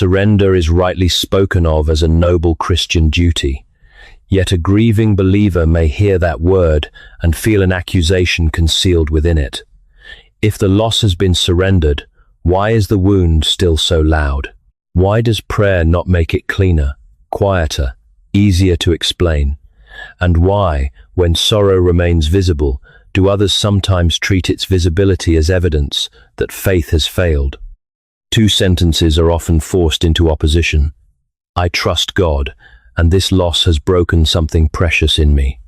Surrender is rightly spoken of as a noble Christian duty. Yet a grieving believer may hear that word and feel an accusation concealed within it. If the loss has been surrendered, why is the wound still so loud? Why does prayer not make it cleaner, quieter, easier to explain? And why, when sorrow remains visible, do others sometimes treat its visibility as evidence that faith has failed? Two sentences are often forced into opposition. I trust God, and this loss has broken something precious in me.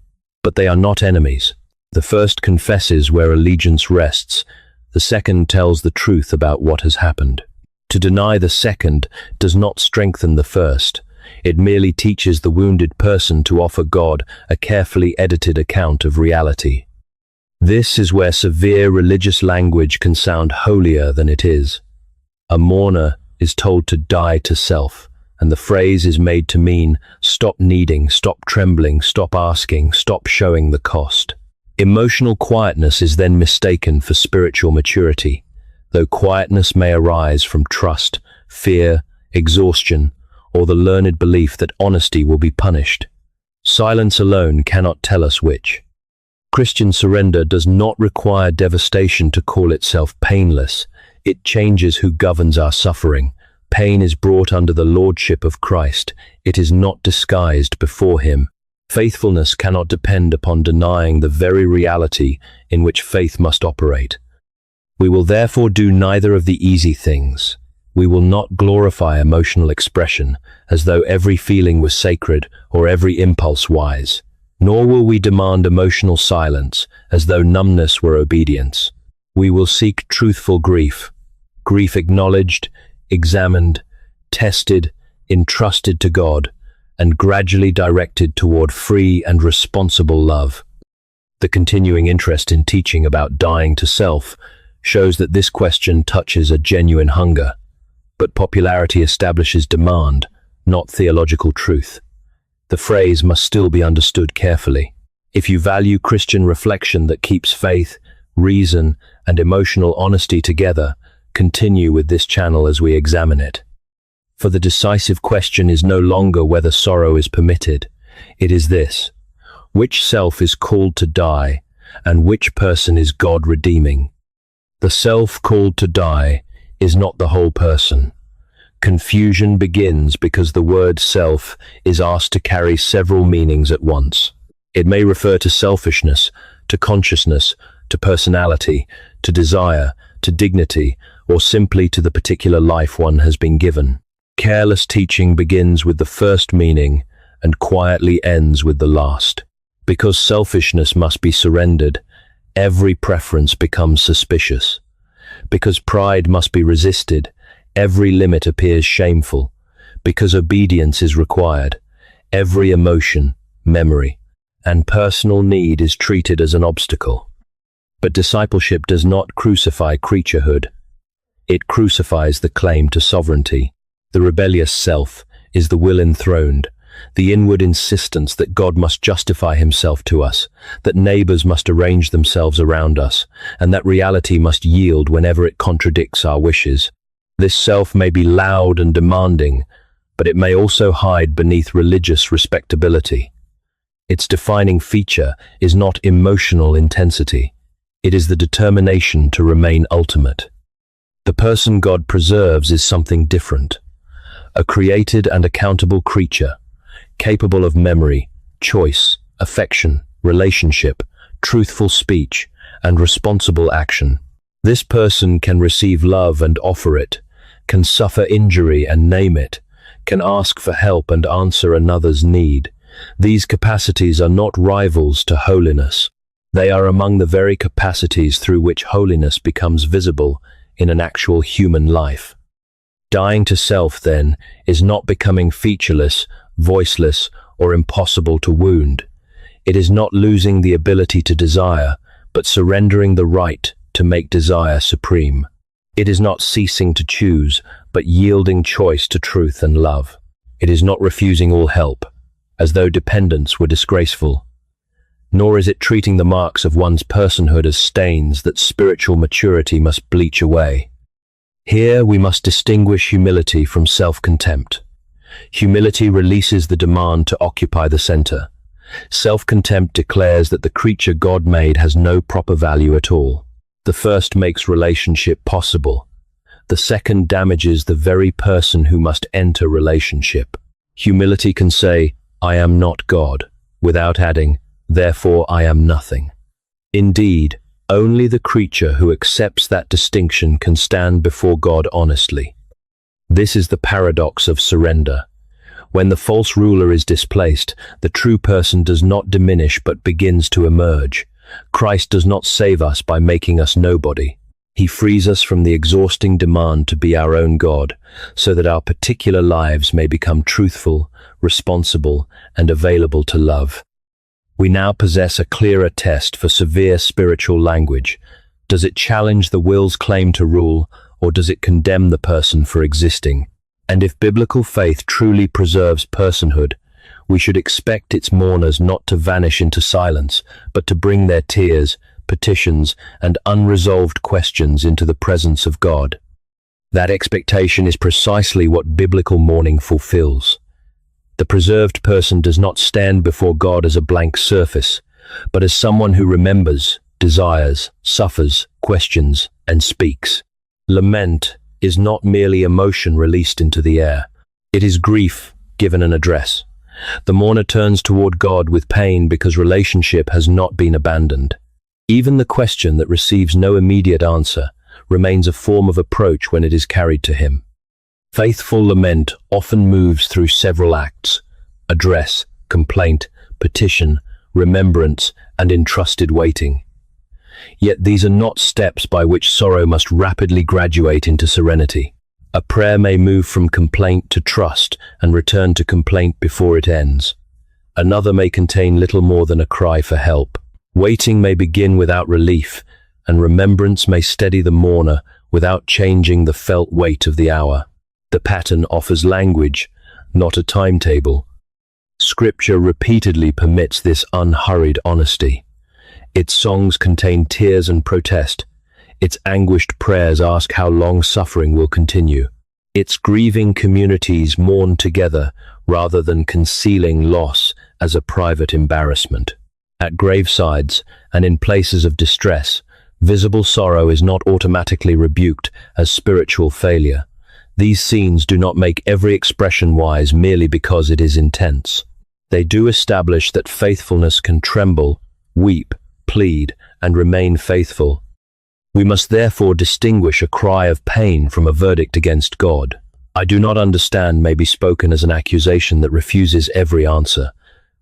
But they are not enemies. The first confesses where allegiance rests. The second tells the truth about what has happened. To deny the second does not strengthen the first. It merely teaches the wounded person to offer God a carefully edited account of reality. This is where severe religious language can sound holier than it is. A mourner is told to die to self, and the phrase is made to mean stop needing, stop trembling, stop asking, stop showing the cost. Emotional quietness is then mistaken for spiritual maturity, though quietness may arise from trust, fear, exhaustion, or the learned belief that honesty will be punished. Silence alone cannot tell us which. Christian surrender does not require devastation to call itself painless. It changes who governs our suffering. Pain is brought under the lordship of Christ. It is not disguised before him. Faithfulness cannot depend upon denying the very reality in which faith must operate. We will therefore do neither of the easy things. We will not glorify emotional expression as though every feeling was sacred or every impulse wise, nor will we demand emotional silence as though numbness were obedience. We will seek truthful grief, grief acknowledged, examined, tested, entrusted to God, and gradually directed toward free and responsible love. The continuing interest in teaching about dying to self shows that this question touches a genuine hunger, but popularity establishes demand, not theological truth. The phrase must still be understood carefully. If you value Christian reflection that keeps faith, reason, and emotional honesty together, continue with this channel as we examine it. For the decisive question is no longer whether sorrow is permitted. It is this: which self is called to die, and which person is God redeeming? The self called to die is not the whole person. Confusion begins because the word self is asked to carry several meanings at once. It may refer to selfishness, to consciousness, to personality, to desire, to dignity, or simply to the particular life one has been given. Careless teaching begins with the first meaning and quietly ends with the last. Because selfishness must be surrendered, every preference becomes suspicious. Because pride must be resisted, every limit appears shameful. Because obedience is required, every emotion, memory, and personal need is treated as an obstacle. But discipleship does not crucify creaturehood. It crucifies the claim to sovereignty. The rebellious self is the will enthroned, the inward insistence that God must justify himself to us, that neighbors must arrange themselves around us, and that reality must yield whenever it contradicts our wishes. This self may be loud and demanding, but it may also hide beneath religious respectability. Its defining feature is not emotional intensity. It is the determination to remain ultimate. The person God preserves is something different. A created and accountable creature, capable of memory, choice, affection, relationship, truthful speech, and responsible action. This person can receive love and offer it, can suffer injury and name it, can ask for help and answer another's need. These capacities are not rivals to holiness. They are among the very capacities through which holiness becomes visible in an actual human life. Dying to self, then, is not becoming featureless, voiceless, or impossible to wound. It is not losing the ability to desire, but surrendering the right to make desire supreme. It is not ceasing to choose, but yielding choice to truth and love. It is not refusing all help, as though dependence were disgraceful. Nor is it treating the marks of one's personhood as stains that spiritual maturity must bleach away. Here we must distinguish humility from self-contempt. Humility releases the demand to occupy the center. Self-contempt declares that the creature God made has no proper value at all. The first makes relationship possible. The second damages the very person who must enter relationship. Humility can say, "I am not God," without adding, "Therefore I am nothing." Indeed, only the creature who accepts that distinction can stand before God honestly. This is the paradox of surrender. When the false ruler is displaced, the true person does not diminish but begins to emerge. Christ does not save us by making us nobody. He frees us from the exhausting demand to be our own God, so that our particular lives may become truthful, responsible, and available to love. We now possess a clearer test for severe spiritual language. Does it challenge the will's claim to rule, or does it condemn the person for existing? And if biblical faith truly preserves personhood, we should expect its mourners not to vanish into silence, but to bring their tears, petitions, and unresolved questions into the presence of God. That expectation is precisely what biblical mourning fulfills. The preserved person does not stand before God as a blank surface, but as someone who remembers, desires, suffers, questions, and speaks. Lament is not merely emotion released into the air. It is grief given an address. The mourner turns toward God with pain because relationship has not been abandoned. Even the question that receives no immediate answer remains a form of approach when it is carried to Him. Faithful lament often moves through several acts: address, complaint, petition, remembrance, and entrusted waiting. Yet these are not steps by which sorrow must rapidly graduate into serenity. A prayer may move from complaint to trust and return to complaint before it ends. Another may contain little more than a cry for help. Waiting may begin without relief, and remembrance may steady the mourner without changing the felt weight of the hour. The pattern offers language, not a timetable. Scripture repeatedly permits this unhurried honesty. Its songs contain tears and protest. Its anguished prayers ask how long suffering will continue. Its grieving communities mourn together rather than concealing loss as a private embarrassment. At gravesides and in places of distress, visible sorrow is not automatically rebuked as spiritual failure. These scenes do not make every expression wise merely because it is intense. They do establish that faithfulness can tremble, weep, plead, and remain faithful. We must therefore distinguish a cry of pain from a verdict against God. "I do not understand" may be spoken as an accusation that refuses every answer,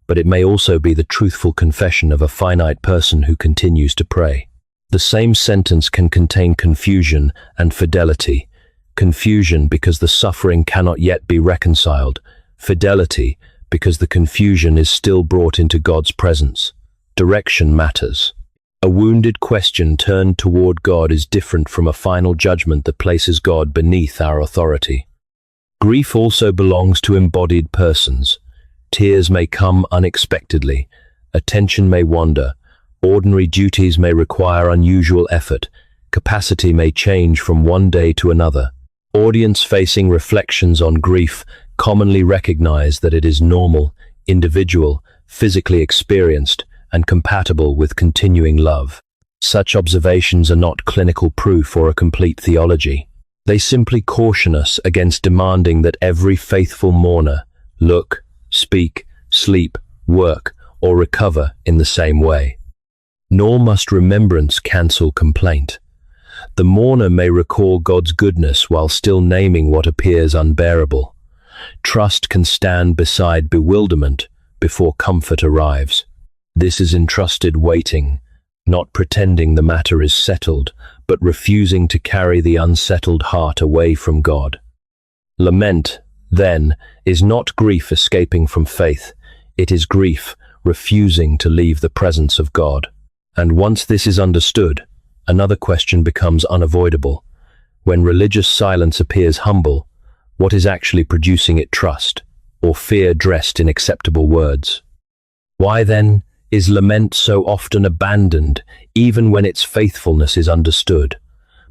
but it may also be the truthful confession of a finite person who continues to pray. The same sentence can contain confusion and fidelity. Confusion because the suffering cannot yet be reconciled. Fidelity because the confusion is still brought into God's presence. Direction matters. A wounded question turned toward God is different from a final judgment that places God beneath our authority. Grief also belongs to embodied persons. Tears may come unexpectedly. Attention may wander. Ordinary duties may require unusual effort. Capacity may change from one day to another. Audience-facing reflections on grief commonly recognize that it is normal, individual, physically experienced, and compatible with continuing love. Such observations are not clinical proof or a complete theology. They simply caution us against demanding that every faithful mourner look, speak, sleep, work, or recover in the same way. Nor must remembrance cancel complaint. The mourner may recall God's goodness while still naming what appears unbearable. Trust can stand beside bewilderment before comfort arrives. This is entrusted waiting, not pretending the matter is settled, but refusing to carry the unsettled heart away from God. Lament, then, is not grief escaping from faith. It is grief refusing to leave the presence of God. And once this is understood, another question becomes unavoidable. When religious silence appears humble, what is actually producing it trust, or fear dressed in acceptable words? Why, then, is lament so often abandoned, even when its faithfulness is understood?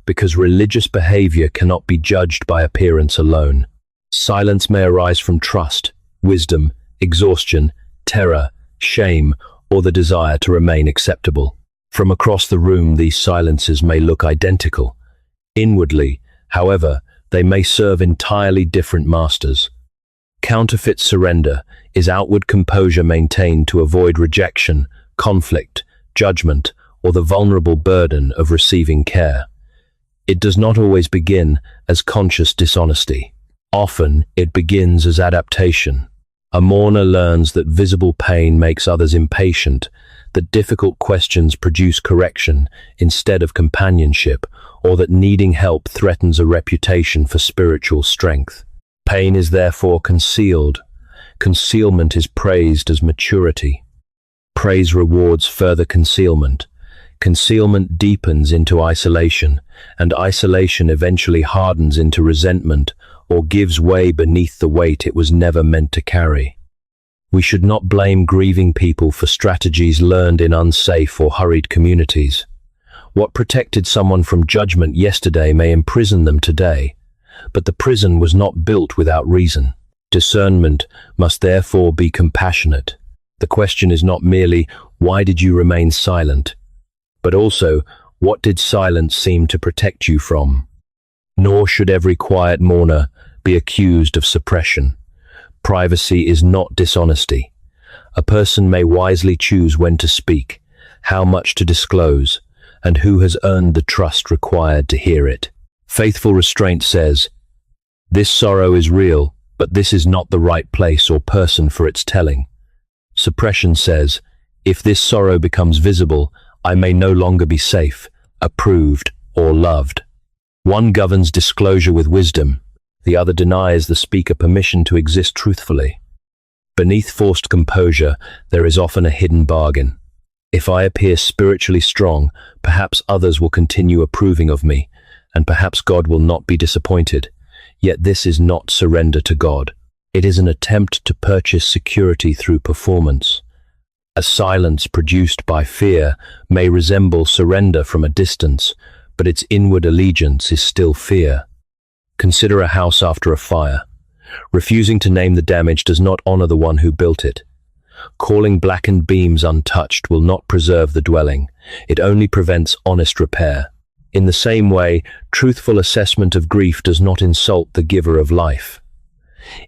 because religious behavior cannot be judged by appearance alone. Silence may arise from trust, wisdom, exhaustion, terror, shame, or the desire to remain acceptable. From across the room, these silences may look identical. Inwardly, however, they may serve entirely different masters. Counterfeit surrender is outward composure maintained to avoid rejection, conflict, judgment, or the vulnerable burden of receiving care. It does not always begin as conscious dishonesty. Often, it begins as adaptation. A mourner learns that visible pain makes others impatient, that difficult questions produce correction instead of companionship, or that needing help threatens a reputation for spiritual strength. Pain is therefore concealed. Concealment is praised as maturity. Praise rewards further concealment. Concealment deepens into isolation, and isolation eventually hardens into resentment or gives way beneath the weight it was never meant to carry. We should not blame grieving people for strategies learned in unsafe or hurried communities. What protected someone from judgment yesterday may imprison them today, but the prison was not built without reason. Discernment must therefore be compassionate. The question is not merely, why did you remain silent? But also, what did silence seem to protect you from? Nor should every quiet mourner be accused of suppression. Privacy is not dishonesty. A person may wisely choose when to speak, how much to disclose, and who has earned the trust required to hear it. Faithful restraint says, "This sorrow is real, but this is not the right place or person for its telling." Suppression says, "If this sorrow becomes visible, I may no longer be safe, approved, or loved." One governs disclosure with wisdom, the other denies the speaker permission to exist truthfully. Beneath forced composure, there is often a hidden bargain. If I appear spiritually strong, perhaps others will continue approving of me, and perhaps God will not be disappointed. Yet this is not surrender to God. It is an attempt to purchase security through performance. A silence produced by fear may resemble surrender from a distance, but its inward allegiance is still fear. Consider a house after a fire. Refusing to name the damage does not honor the one who built it. Calling blackened beams untouched will not preserve the dwelling. It only prevents honest repair. In the same way, truthful assessment of grief does not insult the giver of life.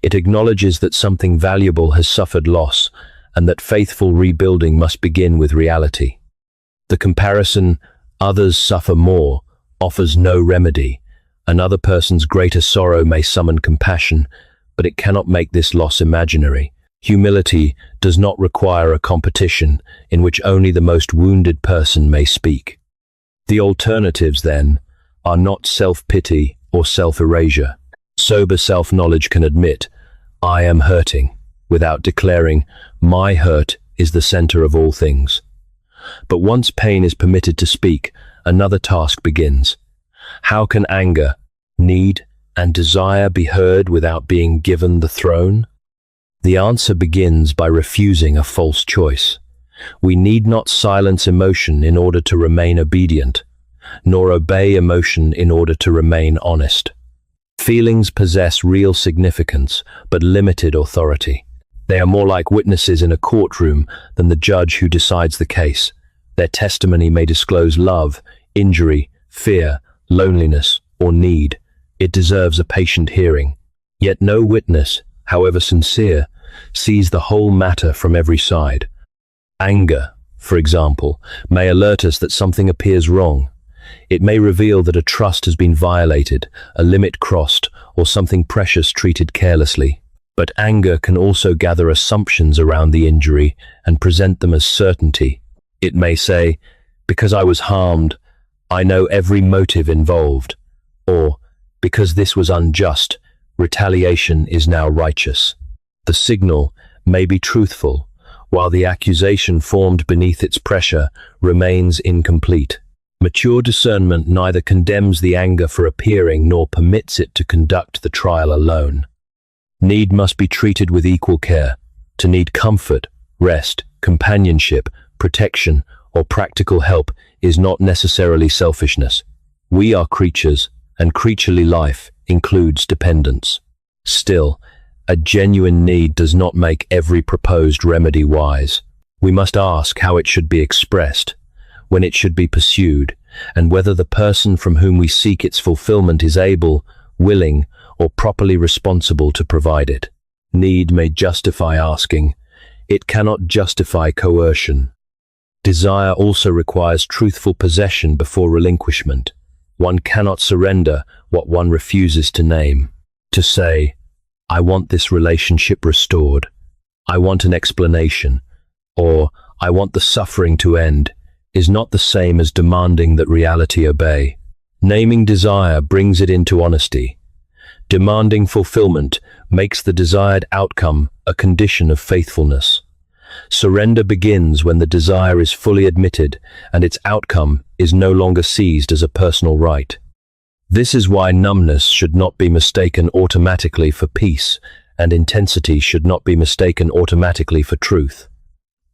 It acknowledges that something valuable has suffered loss, and that faithful rebuilding must begin with reality. The comparison, "others suffer more," offers no remedy. Another person's greater sorrow may summon compassion, but it cannot make this loss imaginary. Humility does not require a competition in which only the most wounded person may speak. The alternatives, then, are not self-pity or self-erasure. Sober self-knowledge can admit, "I am hurting," without declaring, "My hurt is the center of all things." But once pain is permitted to speak, another task begins. How can anger, need, and desire be heard without being given the throne? The answer begins by refusing a false choice. We need not silence emotion in order to remain obedient, nor obey emotion in order to remain honest. Feelings possess real significance, but limited authority. They are more like witnesses in a courtroom than the judge who decides the case. Their testimony may disclose love, injury, fear, loneliness, or need. It deserves a patient hearing. Yet no witness, however sincere, sees the whole matter from every side. Anger, for example, may alert us that something appears wrong. It may reveal that a trust has been violated, a limit crossed, or something precious treated carelessly. But anger can also gather assumptions around the injury and present them as certainty. It may say, "Because I was harmed, I know every motive involved," or "Because this was unjust, retaliation is now righteous." The signal may be truthful, while the accusation formed beneath its pressure remains incomplete. Mature discernment neither condemns the anger for appearing nor permits it to conduct the trial alone. Need must be treated with equal care. To need comfort, rest, companionship, protection, or practical help is not necessarily selfishness. We are creatures, and creaturely life includes dependence. Still, a genuine need does not make every proposed remedy wise. We must ask how it should be expressed, when it should be pursued, and whether the person from whom we seek its fulfillment is able, willing, or properly responsible to provide it. Need may justify asking. It cannot justify coercion. Desire also requires truthful possession before relinquishment. One cannot surrender what one refuses to name. To say, I want this relationship restored, I want an explanation, or I want the suffering to end, is not the same as demanding that reality obey. Naming desire brings it into honesty. Demanding fulfillment makes the desired outcome a condition of faithfulness. Surrender begins when the desire is fully admitted and its outcome is no longer seized as a personal right. This is why numbness should not be mistaken automatically for peace, and intensity should not be mistaken automatically for truth.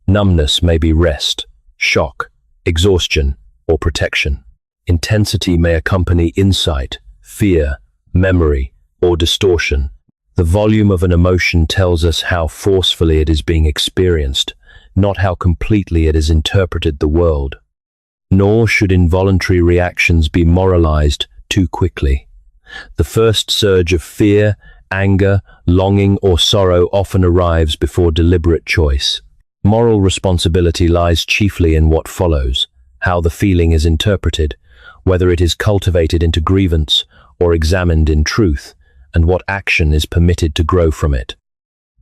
Numbness may be rest, shock, exhaustion, or protection. Intensity may accompany insight, fear, memory, or distortion. The volume of an emotion tells us how forcefully it is being experienced, not how completely it has interpreted the world. Nor should involuntary reactions be moralized too quickly. The first surge of fear, anger, longing, or sorrow often arrives before deliberate choice. Moral responsibility lies chiefly in what follows, how the feeling is interpreted, whether it is cultivated into grievance or examined in truth, and what action is permitted to grow from it.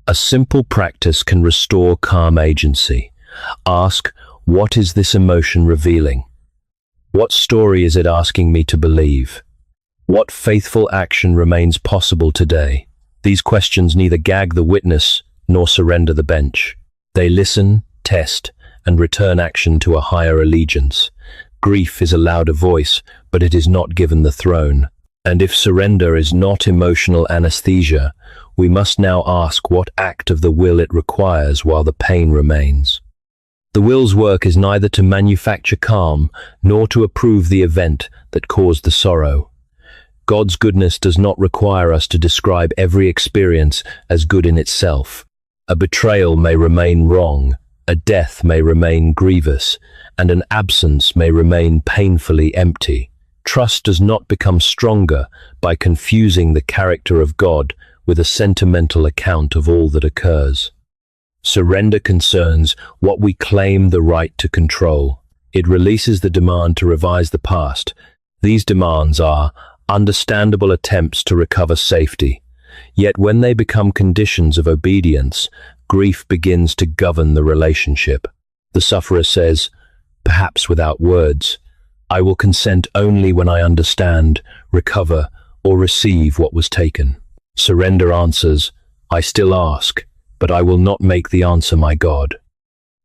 A simple practice can restore calm agency. Ask, what is this emotion revealing? What story is it asking me to believe? What faithful action remains possible today? These questions neither gag the witness nor surrender the bench. They listen, test, and return action to a higher allegiance. Grief is allowed a voice, but it is not given the throne. And if surrender is not emotional anesthesia, we must now ask what act of the will it requires while the pain remains. The will's work is neither to manufacture calm nor to approve the event that caused the sorrow. God's goodness does not require us to describe every experience as good in itself. A betrayal may remain wrong, a death may remain grievous, and an absence may remain painfully empty. Trust does not become stronger by confusing the character of God with a sentimental account of all that occurs. Surrender concerns what we claim the right to control. It releases the demand to revise the past. These demands are understandable attempts to recover safety. Yet when they become conditions of obedience, grief begins to govern the relationship. The sufferer says, perhaps without words, I will consent only when I understand, recover, or receive what was taken. Surrender answers, I still ask, but I will not make the answer my God.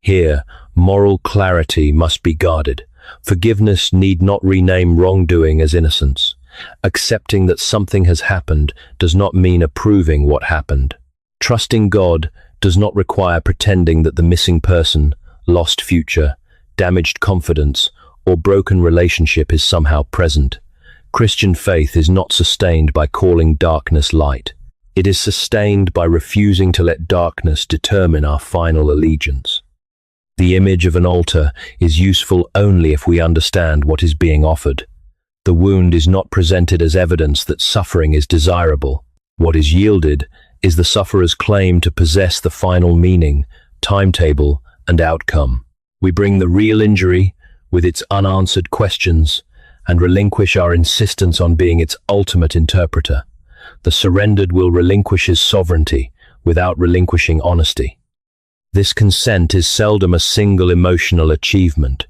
Here, moral clarity must be guarded. Forgiveness need not rename wrongdoing as innocence. Accepting that something has happened does not mean approving what happened. Trusting God does not require pretending that the missing person, lost future, damaged confidence, or broken relationship is somehow present. Christian faith is not sustained by calling darkness light. It is sustained by refusing to let darkness determine our final allegiance. The image of an altar is useful only if we understand what is being offered. The wound is not presented as evidence that suffering is desirable. What is yielded is the sufferer's claim to possess the final meaning, timetable, and outcome. We bring the real injury, with its unanswered questions, and relinquish our insistence on being its ultimate interpreter. The surrendered will relinquish his sovereignty without relinquishing honesty. This consent is seldom a single emotional achievement.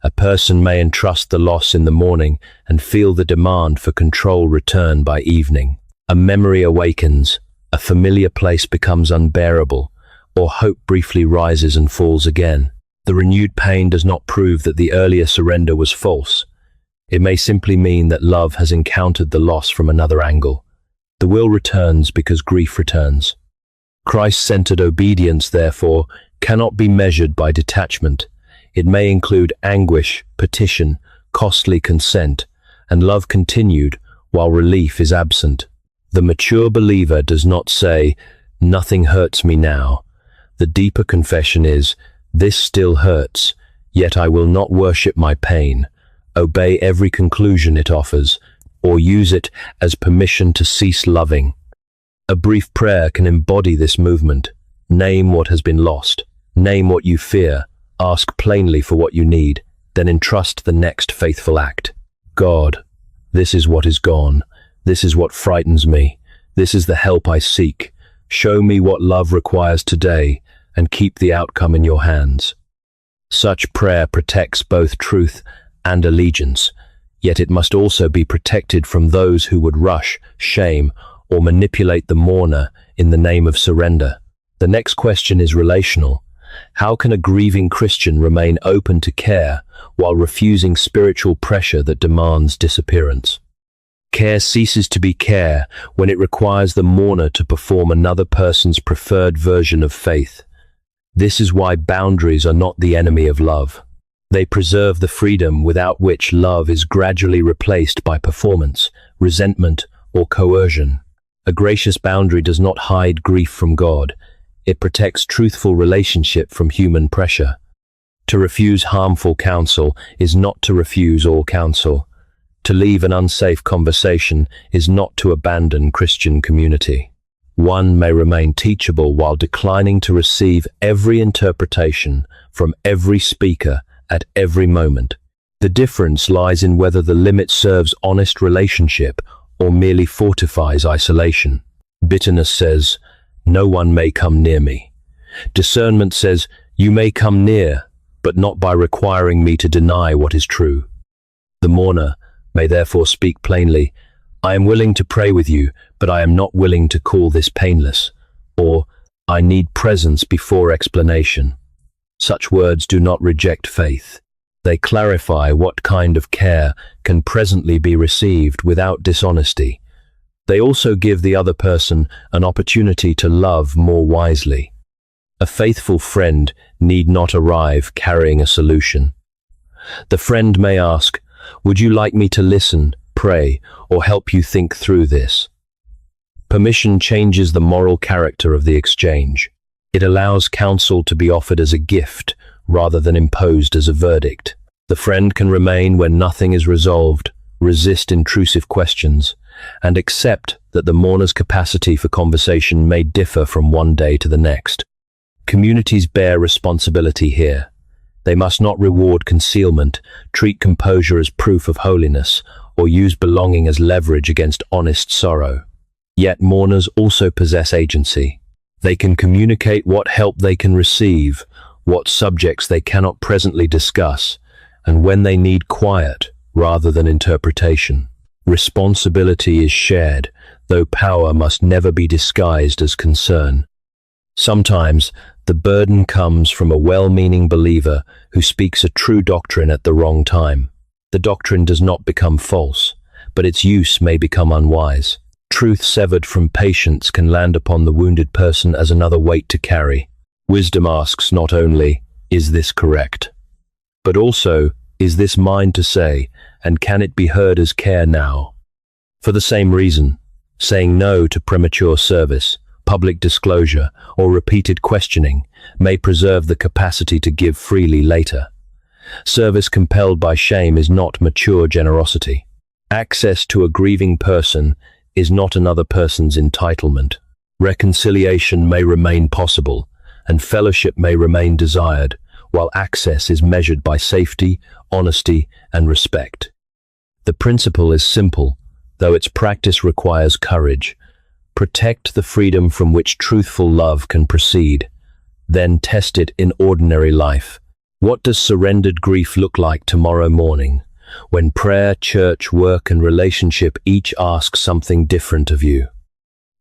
A person may entrust the loss in the morning and feel the demand for control return by evening. A memory awakens, a familiar place becomes unbearable, or hope briefly rises and falls again. The renewed pain does not prove that the earlier surrender was false. It may simply mean that love has encountered the loss from another angle. The will returns because grief returns. Christ-centered obedience, therefore, cannot be measured by detachment. It may include anguish, petition, costly consent, and love continued while relief is absent. The mature believer does not say, "Nothing hurts me now." The deeper confession is, "This still hurts, yet I will not worship my pain, obey every conclusion it offers, or use it as permission to cease loving." A brief prayer can embody this movement. Name what has been lost. Name what you fear. Ask plainly for what you need, then entrust the next faithful act. God, this is what is gone. This is what frightens me. This is the help I seek. Show me what love requires today, and keep the outcome in your hands. Such prayer protects both truth and allegiance, yet it must also be protected from those who would rush, shame, or manipulate the mourner in the name of surrender. The next question is relational. How can a grieving Christian remain open to care while refusing spiritual pressure that demands disappearance? Care ceases to be care when it requires the mourner to perform another person's preferred version of faith. This is why boundaries are not the enemy of love. They preserve the freedom without which love is gradually replaced by performance, resentment, or coercion. A gracious boundary does not hide grief from God. It protects truthful relationship from human pressure. To refuse harmful counsel is not to refuse all counsel. To leave an unsafe conversation is not to abandon Christian community. One may remain teachable while declining to receive every interpretation from every speaker at every moment. The difference lies in whether the limit serves honest relationship or merely fortifies isolation. Bitterness says, "No one may come near me." Discernment says, "You may come near, but not by requiring me to deny what is true." The mourner may therefore speak plainly, "I am willing to pray with you, but I am not willing to call this painless," or "I need presence before explanation." Such words do not reject faith. They clarify what kind of care can presently be received without dishonesty. They also give the other person an opportunity to love more wisely. A faithful friend need not arrive carrying a solution. The friend may ask, "Would you like me to listen, pray, or help you think through this?" Permission changes the moral character of the exchange. It allows counsel to be offered as a gift rather than imposed as a verdict. The friend can remain when nothing is resolved, resist intrusive questions, and accept that the mourner's capacity for conversation may differ from one day to the next. Communities bear responsibility here. They must not reward concealment, treat composure as proof of holiness, or use belonging as leverage against honest sorrow. Yet mourners also possess agency. They can communicate what help they can receive, what subjects they cannot presently discuss, and when they need quiet rather than interpretation. Responsibility is shared, though power must never be disguised as concern. Sometimes the burden comes from a well-meaning believer who speaks a true doctrine at the wrong time. The doctrine does not become false, but its use may become unwise. Truth severed from patience can land upon the wounded person as another weight to carry. Wisdom asks not only, "Is this correct?" but also, "Is this mine to say, and can it be heard as care now?" For the same reason, saying no to premature service, public disclosure, or repeated questioning may preserve the capacity to give freely later. Service compelled by shame is not mature generosity. Access to a grieving person is not another person's entitlement. Reconciliation may remain possible, and fellowship may remain desired, while access is measured by safety, honesty, and respect. The principle is simple, though its practice requires courage. Protect the freedom from which truthful love can proceed, then test it in ordinary life. What does surrendered grief look like tomorrow morning, when prayer, church, work, and relationship each ask something different of you?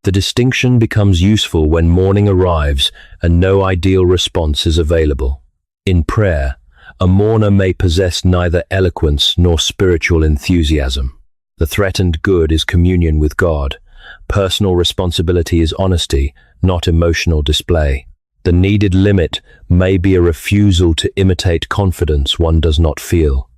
The distinction becomes useful when morning arrives and no ideal response is available. In prayer, a mourner may possess neither eloquence nor spiritual enthusiasm. The threatened good is communion with God. Personal responsibility is honesty, not emotional display. The needed limit may be a refusal to imitate confidence one does not feel.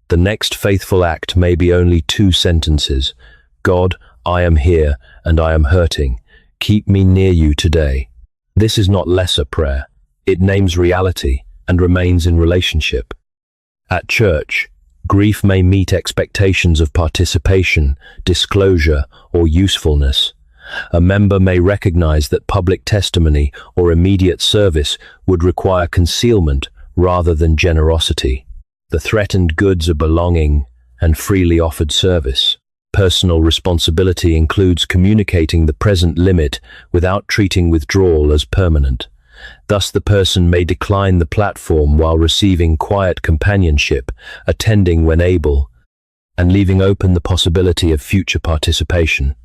The next faithful act may be only 2 sentences. God, I am here and I am hurting. Keep me near you today. This is not lesser prayer. It names reality and remains in relationship. At church, grief may meet expectations of participation, disclosure, or usefulness. A member may recognize that public testimony or immediate service would require concealment rather than generosity. The threatened goods are belonging and freely offered service. Personal responsibility includes communicating the present limit without treating withdrawal as permanent. Thus, the person may decline the platform while receiving quiet companionship, attending when able, and leaving open the possibility of future participation.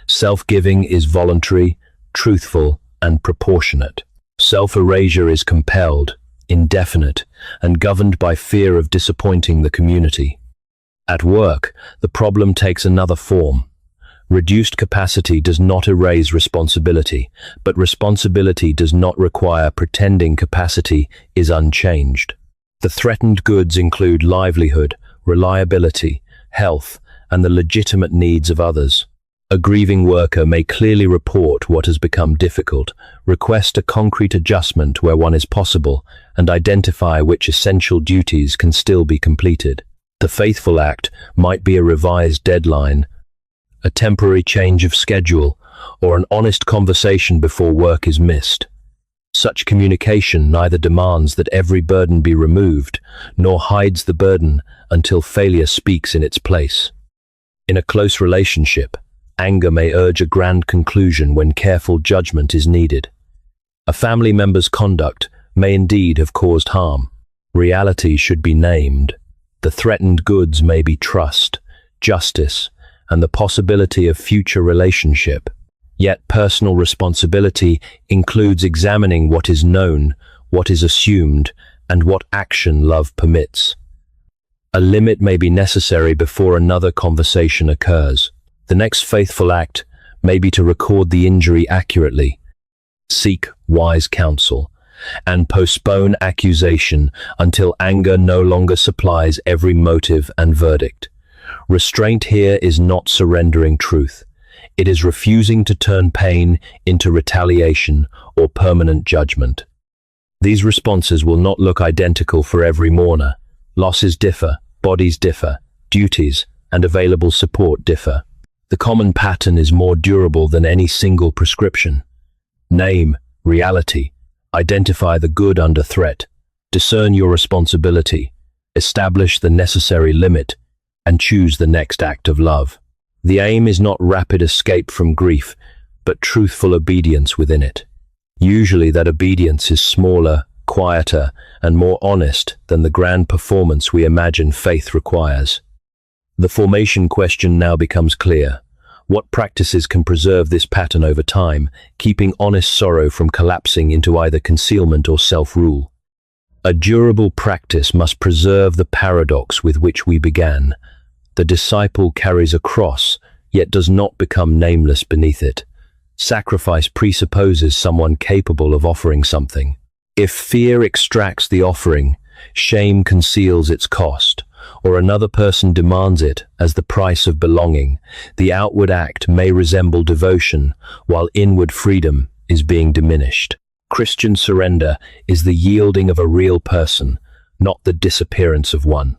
Self-giving is voluntary, truthful, and proportionate. Self-erasure is compelled, indefinite, and governed by fear of disappointing the community. At work, the problem takes another form. Reduced capacity does not erase responsibility, but responsibility does not require pretending capacity is unchanged. The threatened goods include livelihood, reliability, health, and the legitimate needs of others. A grieving worker may clearly report what has become difficult, request a concrete adjustment where one is possible, and identify which essential duties can still be completed. The faithful act might be a revised deadline, a temporary change of schedule, or an honest conversation before work is missed. Such communication neither demands that every burden be removed, nor hides the burden until failure speaks in its place. In a close relationship, anger may urge a grand conclusion when careful judgment is needed. A family member's conduct may indeed have caused harm. Reality should be named. The threatened goods may be trust, justice, and the possibility of future relationship. Yet personal responsibility includes examining what is known, what is assumed, and what action love permits. A limit may be necessary before another conversation occurs. The next faithful act may be to record the injury accurately, seek wise counsel, and postpone accusation until anger no longer supplies every motive and verdict. Restraint here is not surrendering truth. It is refusing to turn pain into retaliation or permanent judgment. These responses will not look identical for every mourner. Losses differ, bodies differ, duties and available support differ. The common pattern is more durable than any single prescription. Name reality. Identify the good under threat. Discern your responsibility. Establish the necessary limit, and choose the next act of love. The aim is not rapid escape from grief, but truthful obedience within it. Usually that obedience is smaller, quieter, and more honest than the grand performance we imagine faith requires. The formation question now becomes clear. What practices can preserve this pattern over time, keeping honest sorrow from collapsing into either concealment or self-rule? A durable practice must preserve the paradox with which we began. The disciple carries a cross, yet does not become nameless beneath it. Sacrifice presupposes someone capable of offering something. If fear extracts the offering, shame conceals its cost, or another person demands it as the price of belonging, the outward act may resemble devotion, while inward freedom is being diminished. Christian surrender is the yielding of a real person, not the disappearance of one.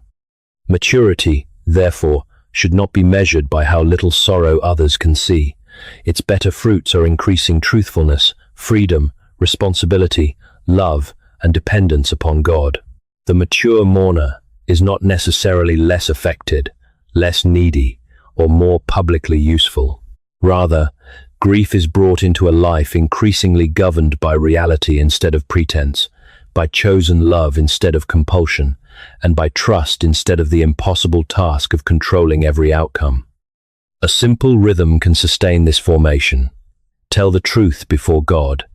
Maturity, therefore, should not be measured by how little sorrow others can see. Its better fruits are increasing truthfulness, freedom, responsibility, love, and dependence upon God. The mature mourner is not necessarily less affected, less needy, or more publicly useful. Rather, grief is brought into a life increasingly governed by reality instead of pretense, by chosen love instead of compulsion, and by trust instead of the impossible task of controlling every outcome. A simple rhythm can sustain this formation. Tell the truth before God.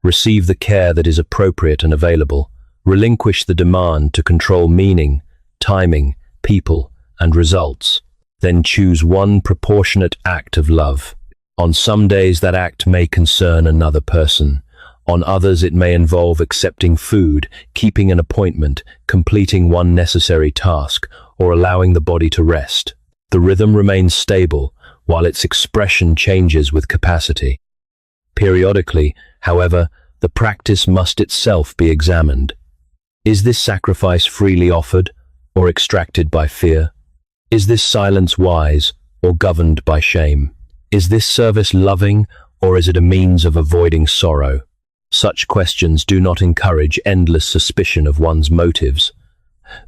Receive the care that is appropriate and available. Relinquish the demand to control meaning, timing, people, and results. Then choose one proportionate act of love. On some days that act may concern another person. On others, it may involve accepting food, keeping an appointment, completing one necessary task, or allowing the body to rest. The rhythm remains stable, while its expression changes with capacity. Periodically, however, the practice must itself be examined. Is this sacrifice freely offered, or extracted by fear? Is this silence wise, or governed by shame? Is this service loving, or is it a means of avoiding sorrow? Such questions do not encourage endless suspicion of one's motives.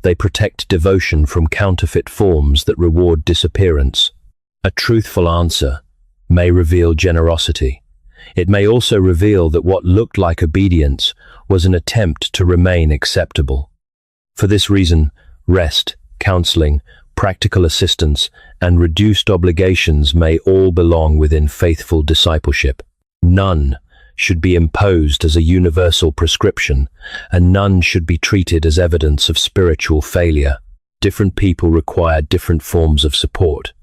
They protect devotion from counterfeit forms that reward disappearance. A truthful answer may reveal generosity. It may also reveal that what looked like obedience was an attempt to remain acceptable. For this reason, rest, counseling, practical assistance, and reduced obligations may all belong within faithful discipleship. None should be imposed as a universal prescription, and none should be treated as evidence of spiritual failure. Different people require different forms of support,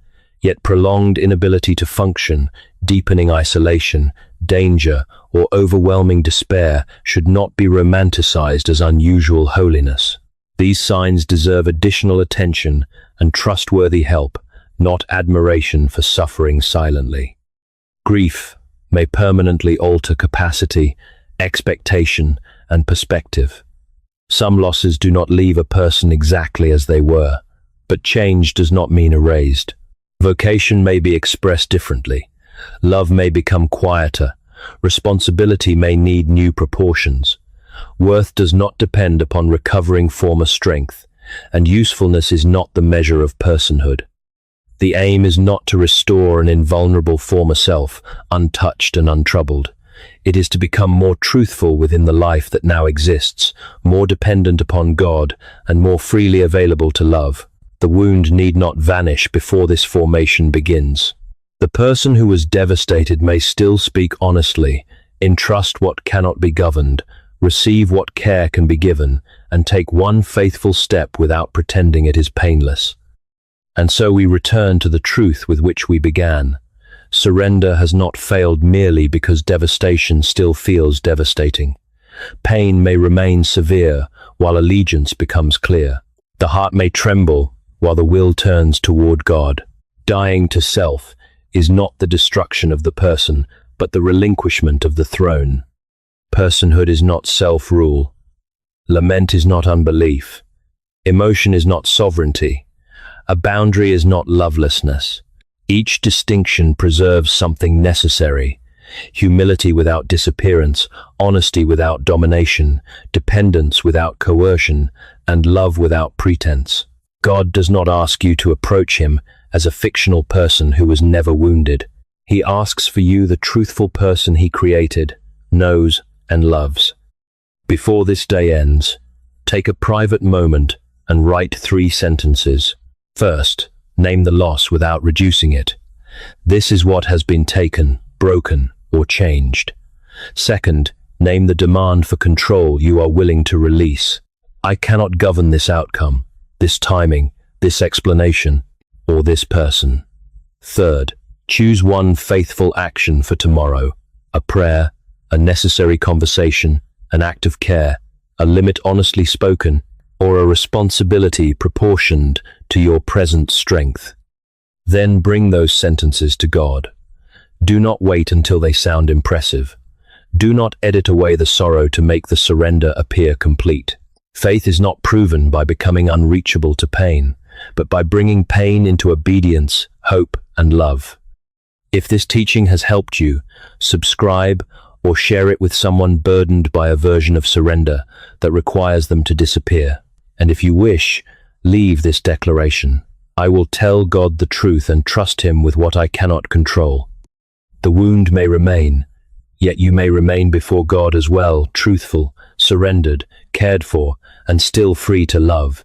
yet prolonged inability to function, deepening isolation, danger, or overwhelming despair should not be romanticized as unusual holiness. These signs deserve additional attention and trustworthy help, not admiration for suffering silently. Grief may permanently alter capacity, expectation, and perspective. Some losses do not leave a person exactly as they were, but change does not mean erased. Vocation may be expressed differently. Love may become quieter. Responsibility may need new proportions. Worth does not depend upon recovering former strength, and usefulness is not the measure of personhood. The aim is not to restore an invulnerable former self, untouched and untroubled. It is to become more truthful within the life that now exists, more dependent upon God, and more freely available to love. The wound need not vanish before this formation begins. The person who was devastated may still speak honestly, entrust what cannot be governed, receive what care can be given, and take one faithful step without pretending it is painless. And so we return to the truth with which we began. Surrender has not failed merely because devastation still feels devastating. Pain may remain severe while allegiance becomes clear. The heart may tremble while the will turns toward God. Dying to self is not the destruction of the person, but the relinquishment of the throne. Personhood is not self-rule. Lament is not unbelief. Emotion is not sovereignty. A boundary is not lovelessness. Each distinction preserves something necessary. Humility without disappearance, honesty without domination, dependence without coercion, and love without pretense. God does not ask you to approach him as a fictional person who was never wounded. He asks for you the truthful person he created, knows, and loves. Before this day ends, take a private moment and write 3 sentences. First, name the loss without reducing it. This is what has been taken, broken, or changed. Second, name the demand for control you are willing to release. I cannot govern this outcome, this timing, this explanation, or this person. Third, choose one faithful action for tomorrow, a prayer, a necessary conversation, an act of care, a limit honestly spoken, or a responsibility proportioned to your present strength. Then bring those sentences to God. Do not wait until they sound impressive. Do not edit away the sorrow to make the surrender appear complete. Faith is not proven by becoming unreachable to pain, but by bringing pain into obedience, hope, and love. If this teaching has helped you, subscribe or share it with someone burdened by a version of surrender that requires them to disappear. And if you wish, leave this declaration: I will tell God the truth and trust him with what I cannot control. The wound may remain, yet you may remain before God as well, truthful, surrendered, cared for, and still free to love.